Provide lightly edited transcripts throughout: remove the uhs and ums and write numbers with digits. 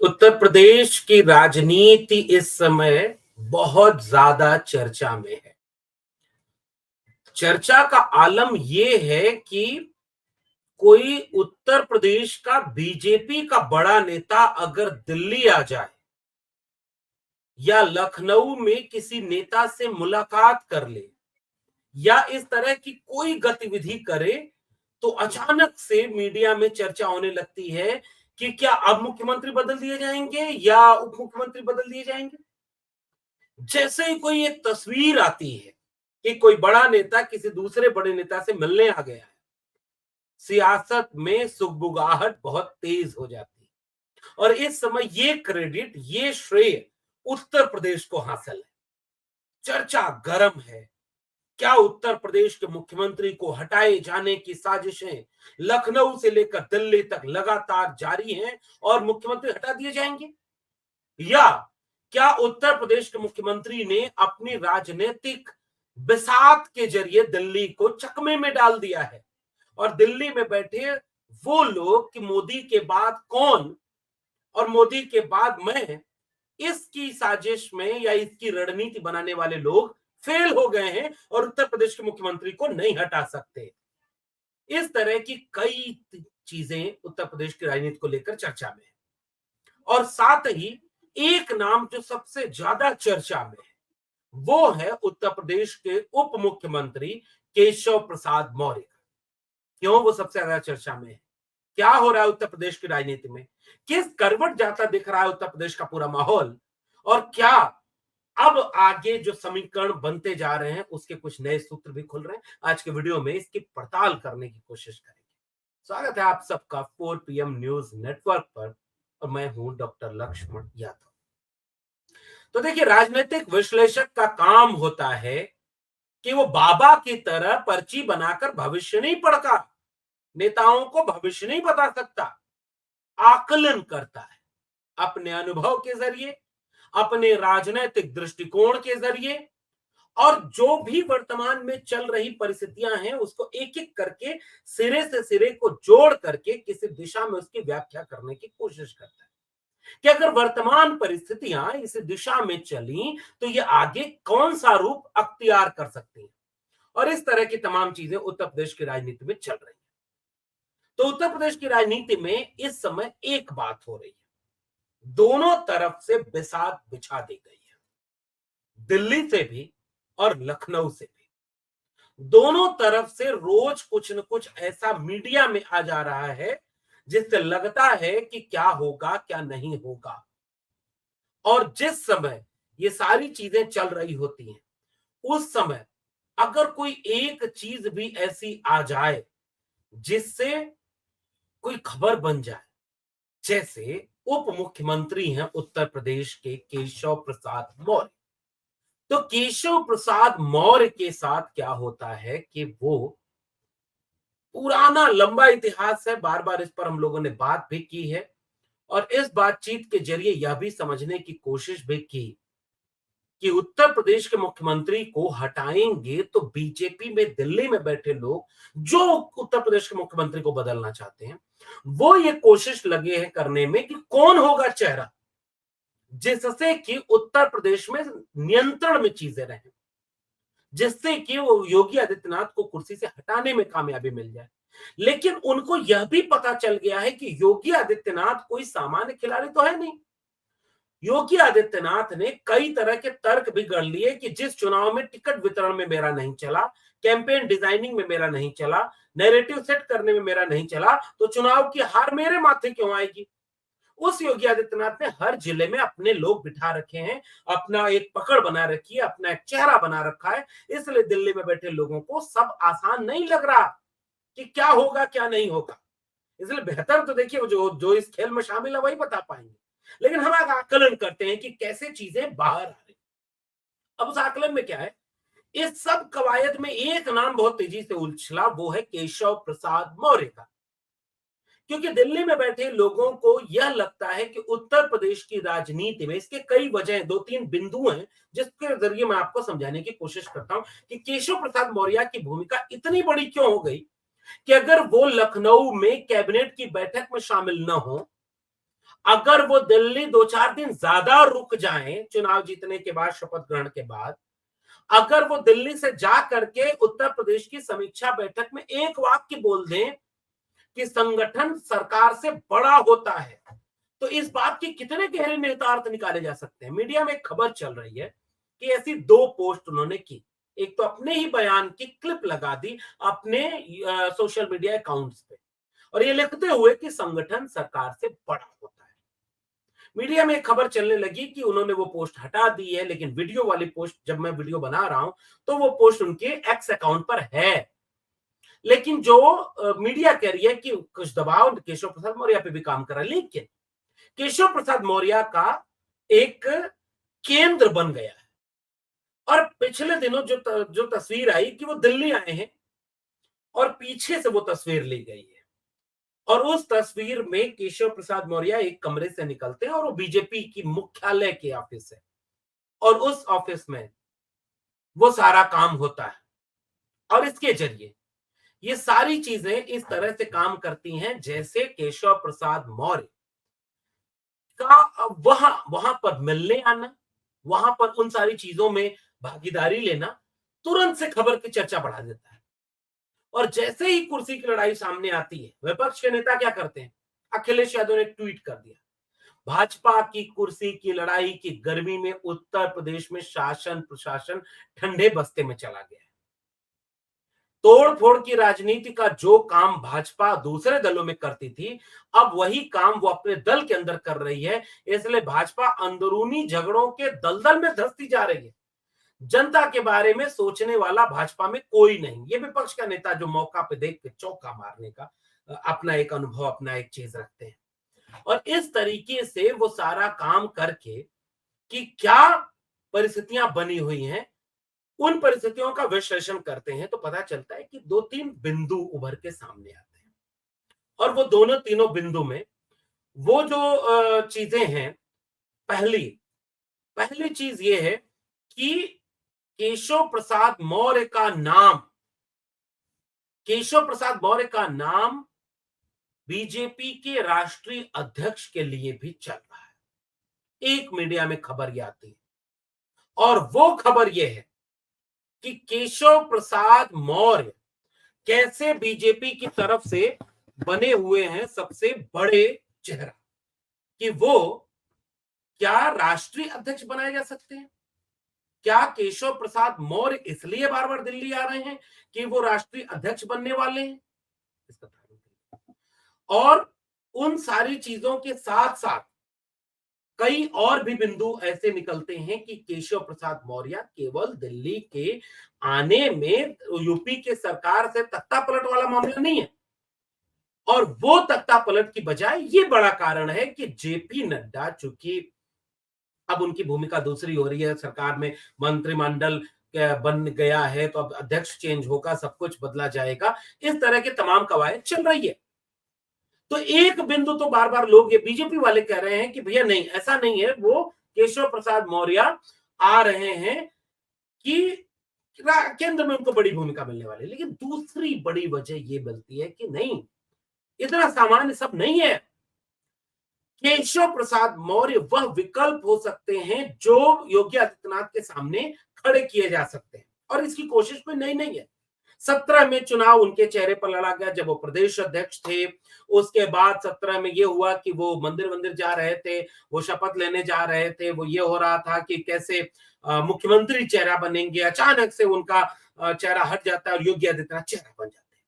उत्तर प्रदेश की राजनीति इस समय बहुत ज्यादा चर्चा में है। चर्चा का आलम ये है कि कोई उत्तर प्रदेश का बीजेपी का बड़ा नेता अगर दिल्ली आ जाए या लखनऊ में किसी नेता से मुलाकात कर ले या इस तरह की कोई गतिविधि करे, तो अचानक से मीडिया में चर्चा होने लगती है कि क्या अब मुख्यमंत्री बदल दिए जाएंगे या उप मुख्यमंत्री बदल दिए जाएंगे। जैसे ही कोई एक तस्वीर आती है कि कोई बड़ा नेता किसी दूसरे बड़े नेता से मिलने आ गया है, सियासत में सुगबुगाहट बहुत तेज हो जाती है। और इस समय ये क्रेडिट, ये श्रेय उत्तर प्रदेश को हासिल है। चर्चा गर्म है। क्या उत्तर प्रदेश के मुख्यमंत्री को हटाए जाने की साजिशें लखनऊ से लेकर दिल्ली तक लगातार जारी हैं और मुख्यमंत्री हटा दिए जाएंगे, या क्या उत्तर प्रदेश के मुख्यमंत्री ने अपनी राजनीतिक बिसात के जरिए दिल्ली को चकमे में डाल दिया है और दिल्ली में बैठे वो लोग कि मोदी के बाद कौन और मोदी के बाद मैं, इसकी साजिश में या इसकी रणनीति बनाने वाले लोग फेल हो गए हैं और उत्तर प्रदेश के मुख्यमंत्री को नहीं हटा सकते। इस तरह की कई चीजें उत्तर प्रदेश की राजनीति को लेकर चर्चा में है। और साथ ही एक नाम जो सबसे ज्यादा चर्चा में है वो है उत्तर प्रदेश के उप मुख्यमंत्री केशव प्रसाद मौर्य का। क्यों वो सबसे ज्यादा चर्चा में है? क्या हो रहा है उत्तर प्रदेश की राजनीति में? किस करवट जाता दिख रहा है उत्तर प्रदेश का पूरा माहौल? और क्या अब आगे जो समीकरण बनते जा रहे हैं उसके कुछ नए सूत्र भी खुल रहे हैं? आज के वीडियो में इसकी पड़ताल करने की कोशिश करेंगे। स्वागत है आप सबका 4 PM न्यूज नेटवर्क पर और मैं हूं डॉक्टर लक्ष्मण यादव। तो देखिए, राजनीतिक विश्लेषक का काम होता है कि वो बाबा की तरह पर्ची बनाकर भविष्य नहीं पढ़ता, नेताओं को भविष्य नहीं बता सकता, आकलन करता है अपने अनुभव के जरिए, अपने राजनीतिक दृष्टिकोण के जरिए, और जो भी वर्तमान में चल रही परिस्थितियां हैं उसको एक एक करके सिरे से सिरे को जोड़ करके किसी दिशा में उसकी व्याख्या करने की कोशिश करता है कि अगर वर्तमान परिस्थितियां इस दिशा में चली तो ये आगे कौन सा रूप अख्तियार कर सकती हैं। और इस तरह की तमाम चीजें उत्तर प्रदेश की राजनीति में चल रही हैं। तो उत्तर प्रदेश की राजनीति में इस समय एक बात हो रही है, दोनों तरफ से बिसात बिछा दी गई है, दिल्ली से भी और लखनऊ से भी। दोनों तरफ से रोज कुछ न कुछ ऐसा मीडिया में आ जा रहा है जिससे लगता है कि क्या होगा क्या नहीं होगा। और जिस समय ये सारी चीजें चल रही होती हैं उस समय अगर कोई एक चीज भी ऐसी आ जाए जिससे कोई खबर बन जाए, जैसे उप मुख्यमंत्री हैं उत्तर प्रदेश के केशव प्रसाद मौर्य, तो केशव प्रसाद मौर्य के साथ क्या होता है कि वो पुराना लंबा इतिहास है, बार बार इस पर हम लोगों ने बात भी की है और इस बातचीत के जरिए यह भी समझने की कोशिश भी की कि उत्तर प्रदेश के मुख्यमंत्री को हटाएंगे तो बीजेपी में दिल्ली में बैठे लोग जो उत्तर प्रदेश के मुख्यमंत्री को बदलना चाहते हैं वो ये कोशिश लगे हैं करने में कि कौन होगा चेहरा जिससे कि उत्तर प्रदेश में नियंत्रण में चीजें रहें, जिससे कि वो योगी आदित्यनाथ को कुर्सी से हटाने में कामयाबी मिल जाए। लेकिन उनको यह भी पता चल गया है कि योगी आदित्यनाथ कोई सामान्य खिलाड़ी तो है नहीं। योगी आदित्यनाथ ने कई तरह के तर्क भी गढ़ लिए कि जिस चुनाव में टिकट वितरण में मेरा नहीं चला, कैंपेन डिजाइनिंग में मेरा नहीं चला, नैरेटिव सेट करने में मेरा नहीं चला, तो चुनाव की हार मेरे माथे क्यों आएगी। उस योगी आदित्यनाथ ने हर जिले में अपने लोग बिठा रखे हैं, अपना एक पकड़ बना रखी है, अपना एक चेहरा बना रखा है। इसलिए दिल्ली में बैठे लोगों को सब आसान नहीं लग रहा कि क्या होगा क्या नहीं होगा। इसलिए बेहतर तो देखिए जो जो इस खेल में शामिल है वही बता पाएंगे। लेकिन हम आकलन करते हैं कि कैसे चीजें बाहर आ रही। अब उस आकलन में क्या है, इस सब कवायद में एक नाम बहुत तेजी से उछला, वो है केशव प्रसाद मौर्य का। क्योंकि दिल्ली में बैठे लोगों को यह लगता है कि उत्तर प्रदेश की राजनीति में इसके कई वजह, दो तीन बिंदु हैं जिसके जरिए मैं आपको समझाने की कोशिश करता हूं कि केशव प्रसाद मौर्य की भूमिका इतनी बड़ी क्यों हो गई कि अगर वो लखनऊ में कैबिनेट की बैठक में शामिल न हो, अगर वो दिल्ली 2-4 दिन ज्यादा रुक जाएं चुनाव जीतने के बाद, शपथ ग्रहण के बाद, अगर वो दिल्ली से जा करके उत्तर प्रदेश की समीक्षा बैठक में एक वाक्य बोल दें कि संगठन सरकार से बड़ा होता है, तो इस बात के कितने गहरे निहितार्थ निकाले जा सकते हैं। मीडिया में एक खबर चल रही है कि ऐसी 2 पोस्ट उन्होंने की। एक तो अपने ही बयान की क्लिप लगा दी अपने सोशल मीडिया अकाउंट्स पे, और ये लिखते हुए कि संगठन सरकार से बड़ा होता है। मीडिया में एक खबर चलने लगी कि उन्होंने वो पोस्ट हटा दी है, लेकिन वीडियो वाली पोस्ट, जब मैं वीडियो बना रहा हूं तो वो पोस्ट उनके एक्स अकाउंट पर है। लेकिन जो मीडिया कह रही है कि कुछ दबाव केशव प्रसाद मौर्य पे भी काम कर रहा है, लेकिन केशव प्रसाद मौर्य का एक केंद्र बन गया है। और पिछले दिनों जो तस्वीर आई कि वो दिल्ली आए हैं और पीछे से वो तस्वीर ली गई है, और उस तस्वीर में केशव प्रसाद मौर्य एक कमरे से निकलते हैं और वो बीजेपी की मुख्यालय के ऑफिस है, और उस ऑफिस में वो सारा काम होता है। और इसके जरिए ये सारी चीजें इस तरह से काम करती हैं जैसे केशव प्रसाद मौर्य का वहां वहां पर मिलने आना, वहां पर उन सारी चीजों में भागीदारी लेना तुरंत से खबर की चर्चा बढ़ा देता है। और जैसे ही कुर्सी की लड़ाई सामने आती है, विपक्ष के नेता क्या करते हैं? अखिलेश यादव ने ट्वीट कर दिया, भाजपा की कुर्सी की लड़ाई की गर्मी में उत्तर प्रदेश में शासन प्रशासन ठंडे बस्ते में चला गया है। तोड़ फोड़ की राजनीति का जो काम भाजपा दूसरे दलों में करती थी, अब वही काम वो अपने दल के अंदर कर रही है। इसलिए भाजपा अंदरूनी झगड़ों के दलदल में धंसती जा रही है। जनता के बारे में सोचने वाला भाजपा में कोई नहीं। ये विपक्ष का नेता जो मौका पे देख के चौका मारने का अपना एक अनुभव, अपना एक चीज रखते हैं, और इस तरीके से वो सारा काम करके कि क्या परिस्थितियां बनी हुई हैं, उन परिस्थितियों का विश्लेषण करते हैं तो पता चलता है कि 2-3 बिंदु उभर के सामने आते हैं। और वो दोनों तीनों बिंदु में वो जो चीजें हैं, पहली पहली चीज ये है कि केशव प्रसाद मौर्य का नाम, केशव प्रसाद मौर्य का नाम बीजेपी के राष्ट्रीय अध्यक्ष के लिए भी चल रहा है। एक मीडिया में खबर ये आती है, और वो खबर ये है कि केशव प्रसाद मौर्य कैसे बीजेपी की तरफ से बने हुए हैं सबसे बड़े चेहरा, कि वो क्या राष्ट्रीय अध्यक्ष बनाए जा सकते हैं। क्या केशव प्रसाद मौर्य इसलिए बार बार दिल्ली आ रहे हैं कि वो राष्ट्रीय अध्यक्ष बनने वाले हैं? इसका और उन सारी चीजों के साथ साथ कई और भी बिंदु ऐसे निकलते हैं कि केशव प्रसाद मौर्य केवल दिल्ली के आने में यूपी के सरकार से तख्ता पलट वाला मामला नहीं है, और वो तख्ता पलट की बजाय ये बड़ा कारण है कि जेपी नड्डा, चूंकि अब उनकी भूमिका दूसरी हो रही है, सरकार में मंत्रिमंडल बन गया है, तो अब अध्यक्ष चेंज होगा, सब कुछ बदला जाएगा, इस तरह के तमाम कवायद चल रही है। तो एक बिंदु तो बार बार लोग, ये बीजेपी वाले कह रहे हैं कि भैया नहीं, ऐसा नहीं है, वो केशव प्रसाद मौर्य आ रहे हैं कि केंद्र में उनको बड़ी भूमिका मिलने वाली है। लेकिन दूसरी बड़ी वजह ये मिलती है कि नहीं, इतना सामान्य सब नहीं है। केशव प्रसाद मौर्य वह विकल्प हो सकते हैं जो योगी आदित्यनाथ के सामने खड़े किए जा सकते हैं, और इसकी कोशिश कोई नई नहीं है। 17 में चुनाव उनके चेहरे पर लड़ा गया जब वो प्रदेश अध्यक्ष थे। उसके बाद 17 में ये हुआ कि वो मंदिर जा रहे थे, वो शपथ लेने जा रहे थे, वो ये हो रहा था कि कैसे मुख्यमंत्री चेहरा बनेंगे, अचानक से उनका चेहरा हट जाता है और योगी आदित्यनाथ चेहरा बन जाते हैं।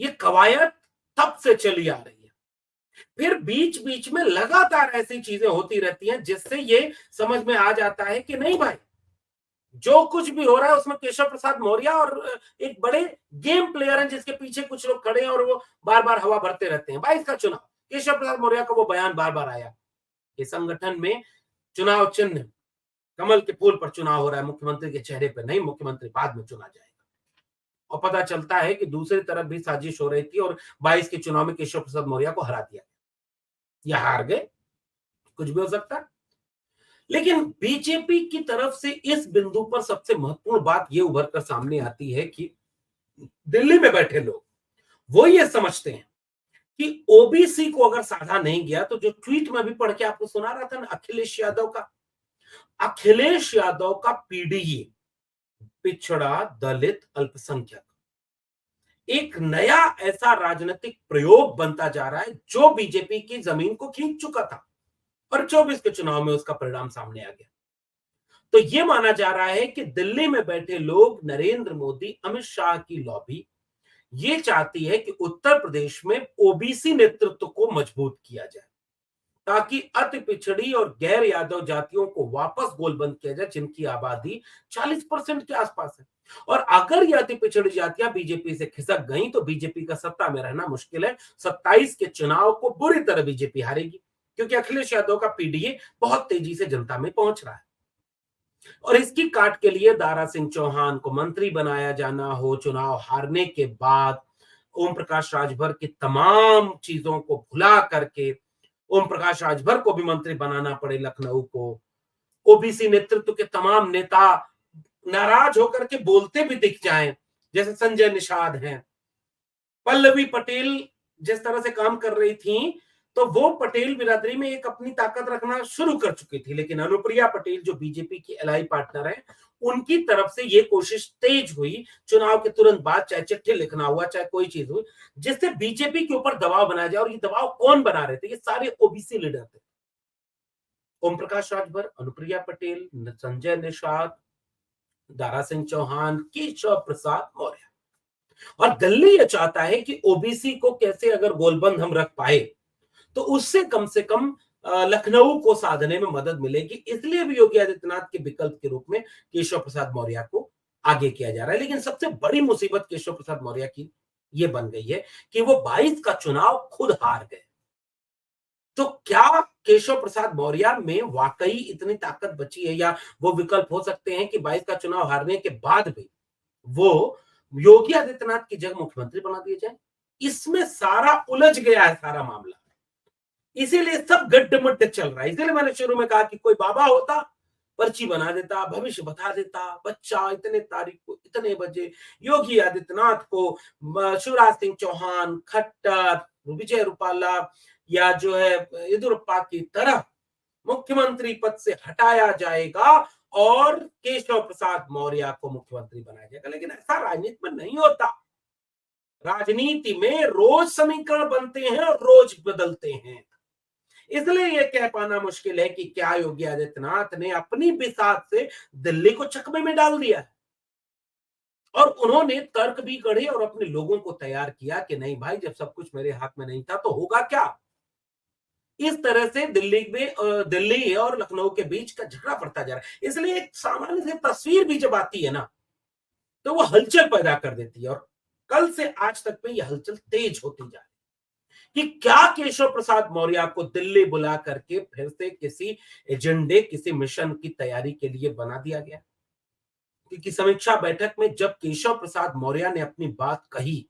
ये कवायद तब से चली आ रही है। फिर बीच बीच में लगातार ऐसी चीजें होती रहती हैं जिससे ये समझ में आ जाता है कि नहीं भाई, जो कुछ भी हो रहा है उसमें केशव प्रसाद मौर्य और एक बड़े गेम प्लेयर हैं जिसके पीछे कुछ लोग खड़े हैं और वो बार बार हवा भरते रहते हैं। 22 का चुनाव, केशव प्रसाद मौर्य का वो बयान बार बार आया कि संगठन में चुनाव चिन्ह कमल के फूल पर चुनाव हो रहा है, मुख्यमंत्री के चेहरे पर नहीं, मुख्यमंत्री बाद में चुना जाएगा। और पता चलता है कि दूसरी तरफ भी साजिश हो रही थी और 22 के चुनाव में केशव प्रसाद मौर्य को हरा दिया, या हार गए, कुछ भी हो सकता है। लेकिन बीजेपी की तरफ से इस बिंदु पर सबसे महत्वपूर्ण बात यह उभर कर सामने आती है कि दिल्ली में बैठे लोग वो ये समझते हैं कि ओबीसी को अगर साधा नहीं गया, तो जो ट्वीट में भी पढ़ के आपको सुना रहा था ना अखिलेश यादव का पीडीए, पिछड़ा दलित अल्पसंख्यक, एक नया ऐसा राजनीतिक प्रयोग बनता जा रहा है जो बीजेपी की जमीन को खींच चुका था और 24 के चुनाव में उसका परिणाम सामने आ गया। तो यह माना जा रहा है कि दिल्ली में बैठे लोग, नरेंद्र मोदी, अमित शाह की लॉबी ये चाहती है कि उत्तर प्रदेश में ओबीसी नेतृत्व को मजबूत किया जाए, ताकि अति पिछड़ी और गैर यादव जातियों को वापस गोलबंद किया जाए, जिनकी आबादी 40% के आसपास है। और अगर ये अति पिछड़ी जातियां बीजेपी से खिसक गई तो बीजेपी का सत्ता में रहना मुश्किल है। 27 के चुनाव को बुरी तरह बीजेपी हारेगी, क्योंकि अखिलेश यादव का पीडीए बहुत तेजी से जनता में पहुंच रहा है। और इसकी काट के लिए दारा सिंह चौहान को मंत्री बनाया जाना हो, चुनाव हारने के बाद ओम प्रकाश राजभर की तमाम चीजों को भुला करके ओम प्रकाश राजभर को भी मंत्री बनाना पड़े लखनऊ को, ओबीसी नेतृत्व के तमाम नेता नाराज होकर के बोलते भी दिख जाएं, जैसे संजय निषाद हैं, पल्लवी पटेल जिस तरह से काम कर रही थी, तो वो पटेल बिरादरी में एक अपनी ताकत रखना शुरू कर चुकी थी। लेकिन अनुप्रिया पटेल जो बीजेपी की एलाई पार्टनर है, उनकी तरफ से ये कोशिश तेज हुई चुनाव के तुरंत बाद, चाहे चिट्ठी लिखना हुआ, चाहे कोई चीज हुई, जिससे बीजेपी के ऊपर दबाव बनाया जाए। और ये दबाव कौन बना रहे थे? ये सारे ओबीसी लीडर थे, ओम प्रकाश राजभर, अनुप्रिया पटेल, संजय निषाद, दारा सिंह चौहान, केशव प्रसाद मौर्य। और दिल्ली ये चाहता है कि ओबीसी को कैसे अगर गोलबंद हम रख पाए तो उससे कम से कम लखनऊ को साधने में मदद मिलेगी। इसलिए भी योगी आदित्यनाथ के विकल्प के रूप में केशव प्रसाद मौर्य को आगे किया जा रहा है। लेकिन सबसे बड़ी मुसीबत केशव प्रसाद मौर्य की ये बन गई है कि वो 22 का चुनाव खुद हार गए। तो क्या केशव प्रसाद मौर्य में वाकई इतनी ताकत बची है, या वो विकल्प हो सकते हैं कि 22 का चुनाव हारने के बाद भी वो योगी आदित्यनाथ की जगह मुख्यमंत्री बना दिए जाए? इसमें सारा उलझ गया है सारा मामला, इसीलिए सब गड्ढमड्ढ चल रहा है। इसीलिए मैंने शुरू में कहा कि कोई बाबा होता, पर्ची बना देता, भविष्य बता देता, बच्चा इतने तारीख को इतने बजे योगी आदित्यनाथ को शिवराज सिंह चौहान, खट्टर, विजय रूपाला या जो है येदियुरप्पा की तरह मुख्यमंत्री पद से हटाया जाएगा और केशव प्रसाद मौर्य को मुख्यमंत्री बनाया जाएगा। लेकिन ऐसा राजनीति में नहीं होता। राजनीति में रोज समीकरण बनते हैं और रोज बदलते हैं। इसलिए यह कह पाना मुश्किल है कि क्या योगी आदित्यनाथ ने अपनी बिसात से दिल्ली को चकमे में डाल दिया है। और उन्होंने तर्क भी गढ़े और अपने लोगों को तैयार किया कि नहीं भाई, जब सब कुछ मेरे हाथ में नहीं था तो होगा क्या। इस तरह से दिल्ली और लखनऊ के बीच का झगड़ा पड़ता जा रहा है। इसलिए एक सामान्य सी तस्वीर भी जब आती है ना, तो वो हलचल पैदा कर देती है। और कल से आज तक में यह हलचल तेज होती जा रही है कि क्या केशव प्रसाद मौर्य को दिल्ली बुला करके फिर से किसी एजेंडे, किसी मिशन की तैयारी के लिए बना दिया गया। क्योंकि समीक्षा बैठक में जब केशव प्रसाद मौर्य ने अपनी बात कही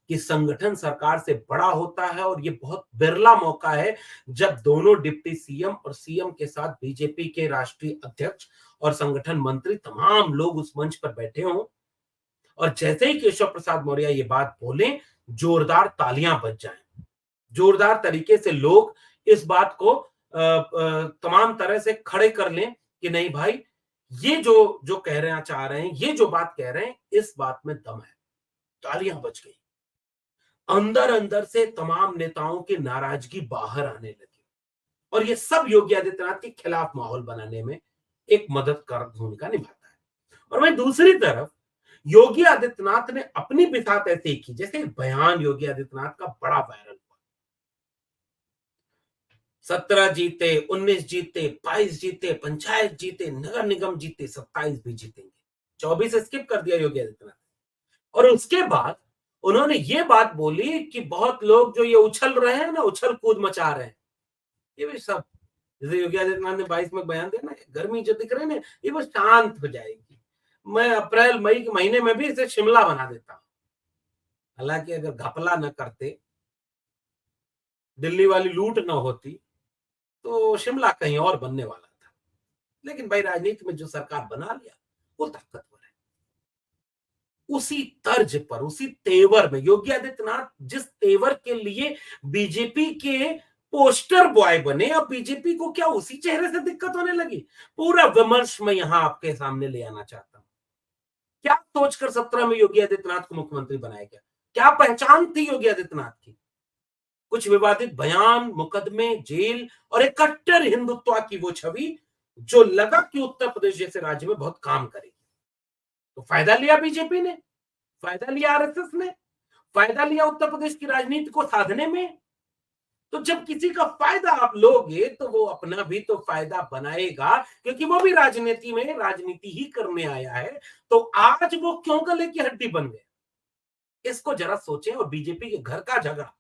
कि संगठन सरकार से बड़ा होता है और ये बहुत बिरला मौका है जब दोनों डिप्टी सीएम और सीएम के साथ बीजेपी के राष्ट्रीय अध्यक्ष और संगठन मंत्री तमाम लोग उस मंच पर बैठे हों, और जैसे ही केशव प्रसाद मौर्य ये बात बोले, जोरदार तालियां बज जाएं, जोरदार तरीके से लोग इस बात को तमाम तरह से खड़े कर लें कि नहीं भाई, ये जो जो कह रहे हैं, चाह रहे हैं, ये जो बात कह रहे हैं, इस बात में दम है। तालियां बज गई। अंदर अंदर से तमाम नेताओं की नाराजगी बाहर आने लगी और ये सब योगी आदित्यनाथ के खिलाफ माहौल बनाने में एक मददगार भूमिका निभाता है। और वहीं दूसरी तरफ योगी आदित्यनाथ ने अपनी बिसात ऐसे ही की, जैसे बयान योगी आदित्यनाथ का बड़ा वायरल हुआ। 17 जीते, 19 जीते, 22 जीते, पंचायत जीते, नगर निगम जीते, 27 भी जीतेंगे, 24 स्किप कर दिया योगी आदित्यनाथ। और उसके बाद उन्होंने ये बात बोली कि बहुत लोग जो ये उछल रहे हैं ना, उछल कूद मचा रहे हैं, ये भी सब, जैसे योगी आदित्यनाथ ने 22 में बयान दिया ना, गर्मी जो दिख रही है ना, ये बस शांत हो जाएगी। मैं अप्रैल मई के महीने में भी इसे शिमला बना देता हूं। हालांकि अगर घपला न करते, दिल्ली वाली लूट न होती, तो शिमला कहीं और बनने वाला था। लेकिन भाई, राजनीति में जो सरकार बना लिया वो ताकतवर है। उसी तर्ज पर, उसी तेवर में योगी आदित्यनाथ जिस तेवर के लिए बीजेपी के पोस्टर बॉय बने, अब बीजेपी को क्या उसी चेहरे से दिक्कत होने लगी? पूरा विमर्श मैं यहां आपके सामने ले आना चाहता हूं। क्या सोचकर 17 में योगी आदित्यनाथ को मुख्यमंत्री बनाया गया? क्या पहचान थी योगी आदित्यनाथ की? कुछ विवादित बयान, मुकदमे, जेल और एक कट्टर हिंदुत्व की वो छवि जो लगा कि उत्तर प्रदेश जैसे राज्य में बहुत काम करेगी। तो फायदा लिया बीजेपी ने, फायदा लिया आरएसएस ने, फायदा लिया उत्तर प्रदेश की राजनीति को साधने में। तो जब किसी का फायदा आप लोगे तो वो अपना भी तो फायदा बनाएगा, क्योंकि वो भी राजनीति में राजनीति ही करने आया है। तो आज वो क्यों गले की हड्डी बन गए, इसको जरा सोचें। और बीजेपी के घर का झगड़ा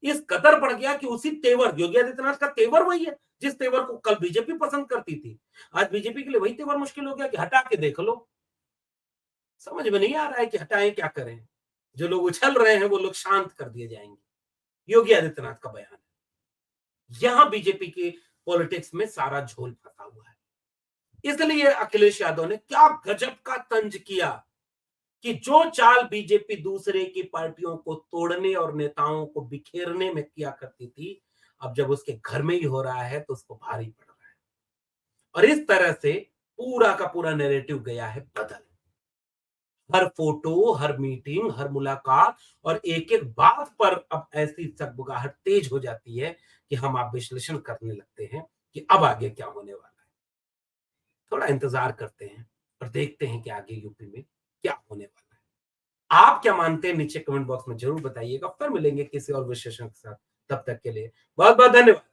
इस कदर बढ़ गया कि उसी तेवर, योगी आदित्यनाथ का तेवर वही है जिस तेवर को कल बीजेपी पसंद करती थी, आज बीजेपी के लिए वही तेवर मुश्किल हो गया कि हटा के देख लो। समझ में नहीं आ रहा है कि हटाएं क्या करें। जो लोग उछल रहे हैं वो लोग शांत कर दिए जाएंगे। योगी आदित्यनाथ का बयान है, यहां बीजेपी के पॉलिटिक्स में सारा झोल फंसा हुआ है। इसलिए अखिलेश यादव ने क्या गजब का तंज किया कि जो चाल बीजेपी दूसरे की पार्टियों को तोड़ने और नेताओं को बिखेरने में किया करती थी, अब जब उसके घर में ही हो रहा है तो उसको भारी पड़ रहा है। और इस तरह से पूरा का पूरा नैरेटिव गया है बदल। हर फोटो, हर मीटिंग, हर मुलाकात और एक एक बात पर अब ऐसी सकबुगाहट तेज हो जाती है कि हम आप विश्लेषण करने लगते हैं कि अब आगे क्या होने वाला है। थोड़ा इंतजार करते हैं और देखते हैं कि आगे यूपी में क्या होने वाला है। आप क्या मानते हैं नीचे कमेंट बॉक्स में जरूर बताइएगा। फिर मिलेंगे किसी और विशेषण के साथ, तब तक के लिए बहुत बहुत धन्यवाद।